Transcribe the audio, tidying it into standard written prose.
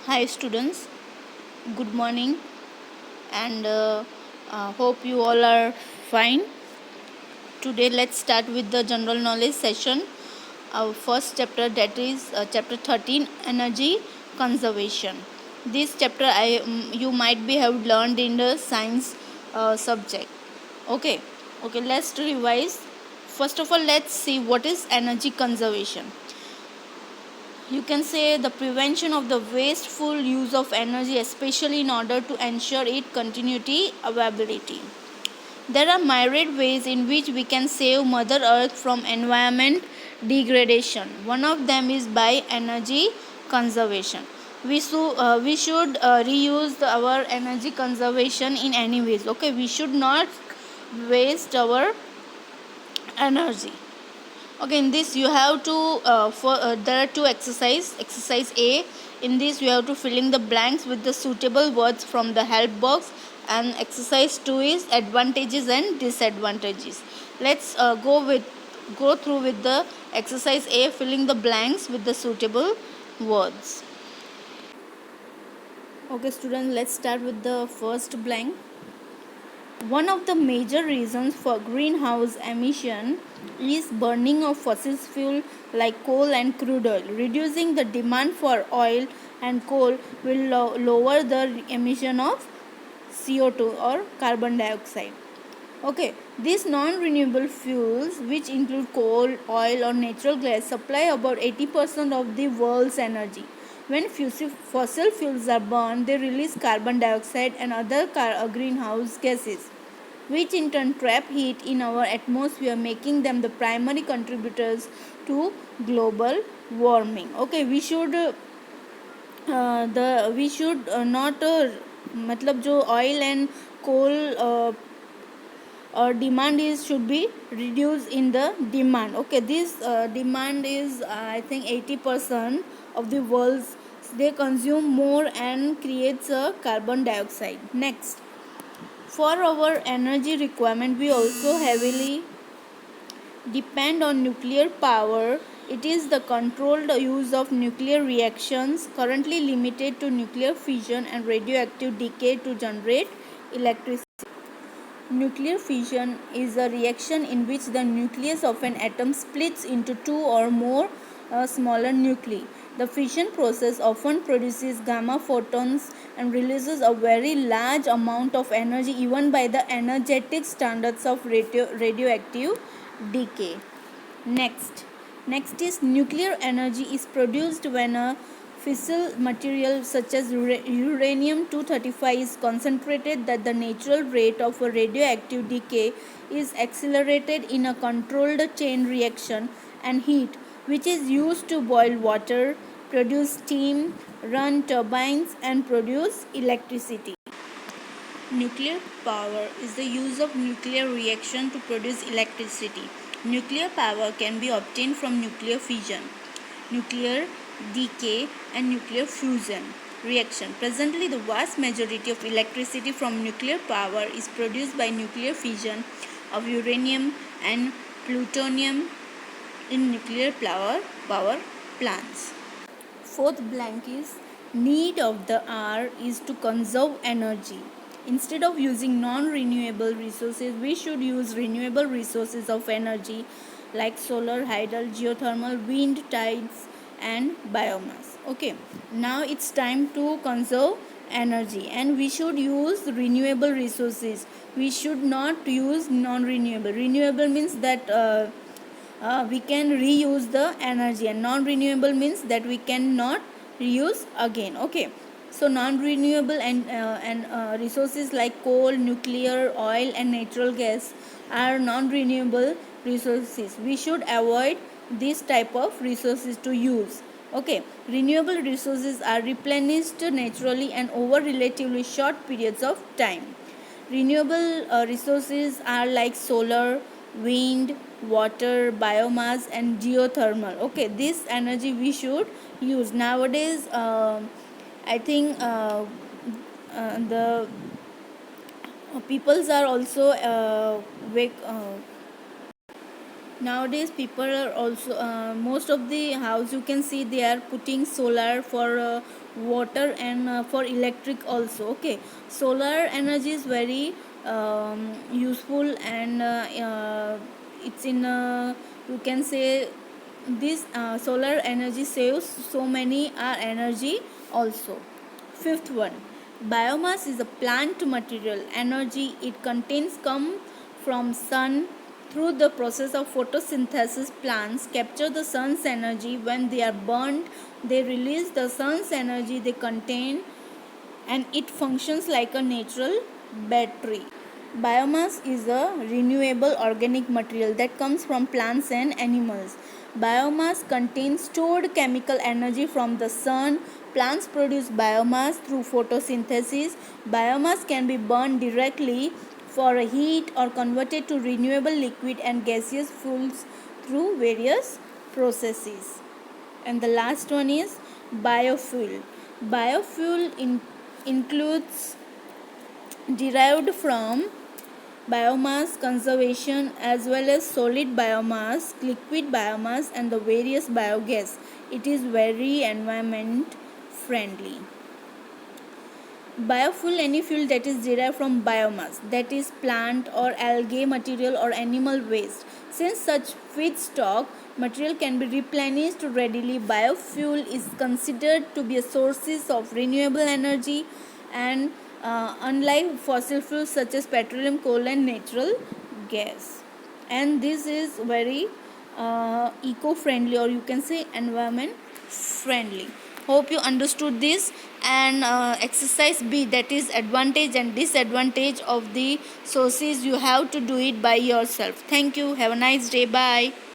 Hi students, good morning and hope you all are fine. Today let's start with the general knowledge session. Our first chapter, that is chapter 13, energy conservation. This chapter you might be have learned in the science subject. Okay, let's revise. First of all, let's see what is energy conservation. You can say the prevention of the wasteful use of energy, especially in order to ensure its continuity availability. There are myriad ways in which we can save Mother Earth from environment degradation. One of them is by energy conservation. We should reuse our energy conservation in any ways. Okay, we should not waste our energy. Okay, in this you have to there are two exercise A. In this you have to fill in the blanks with the suitable words from the help box, and exercise 2 is advantages and disadvantages. Let's go through with the exercise A, filling the blanks with the suitable words. Okay students, let's start with the first blank. One of the major reasons for greenhouse emission is burning of fossil fuel like coal and crude oil. Reducing the demand for oil and coal will lower the emission of CO2 or carbon dioxide. Okay, these non-renewable fuels, which include coal, oil or natural gas, supply about 80% of the world's energy. When fossil fuels are burned, they release carbon dioxide and other greenhouse gases, which in turn trap heat in our atmosphere, making them the primary contributors to global warming. Okay, we should not मतलब जो oil and coal demand is should be reduced in the demand. Okay, this demand is I think 80% of the world's, they consume more and creates a carbon dioxide. Next, for our energy requirement, we also heavily depend on nuclear power. It is the controlled use of nuclear reactions, currently limited to nuclear fission and radioactive decay, to generate electricity. Nuclear fission is a reaction in which the nucleus of an atom splits into two or more smaller nuclei. The fission process often produces gamma photons and releases a very large amount of energy, even by the energetic standards of radioactive decay. Next is nuclear energy is produced when a fissile material such as uranium 235 is concentrated, that the natural rate of a radioactive decay is accelerated in a controlled chain reaction, and heat, which is used to boil water, produce steam, run turbines and produce electricity. Nuclear power is the use of nuclear reaction to produce electricity. Nuclear power can be obtained from nuclear fission, nuclear decay and nuclear fusion reaction. Presently, the vast majority of electricity from nuclear power is produced by nuclear fission of uranium and plutonium in nuclear power plants. Fourth blank is need of the hour is to conserve energy. Instead of using non-renewable resources, we should use renewable resources of energy like solar, hydel, geothermal, wind, tides and biomass. Okay, now it's time to conserve energy and we should use renewable resources. We should not use non-renewable. Renewable means that we can reuse the energy, and non-renewable means that we cannot reuse again. Okay, so non-renewable and resources like coal, nuclear, oil and natural gas are non-renewable resources. We should avoid this type of resources to use. Okay, renewable resources are replenished naturally and over relatively short periods of time. Renewable resources are like solar, wind, water, biomass and geothermal. Okay, this energy we should use. Nowadays I think the peoples are also Nowadays people are also most of the house you can see they are putting solar for water and for electric also. Okay, solar energy is very useful and it's in you can say this solar energy saves so many energy also. Fifth one, biomass is a plant material energy. It contains come from sun. Through the process of photosynthesis, plants capture the sun's energy. When they are burnt, they release the sun's energy they contain, and it functions like a natural battery. Biomass is a renewable organic material that comes from plants and animals. Biomass contains stored chemical energy from the sun. Plants produce biomass through photosynthesis. Biomass can be burned directly for heat or converted to renewable liquid and gaseous fuels through various processes. And the last one is biofuel. Biofuel includes derived from biomass conservation as well as solid biomass, liquid biomass, and the various biogas. It is very environment friendly. Biofuel, any fuel that is derived from biomass, that is plant or algae material or animal waste. Since such feedstock material can be replenished readily, biofuel is considered to be a source of renewable energy and unlike fossil fuels such as petroleum, coal and natural gas. And this is very eco-friendly, or you can say environment friendly. Hope you understood this. And exercise B, that is advantage and disadvantage of the sources, you have to do it by yourself. Thank you. Have a nice day. Bye.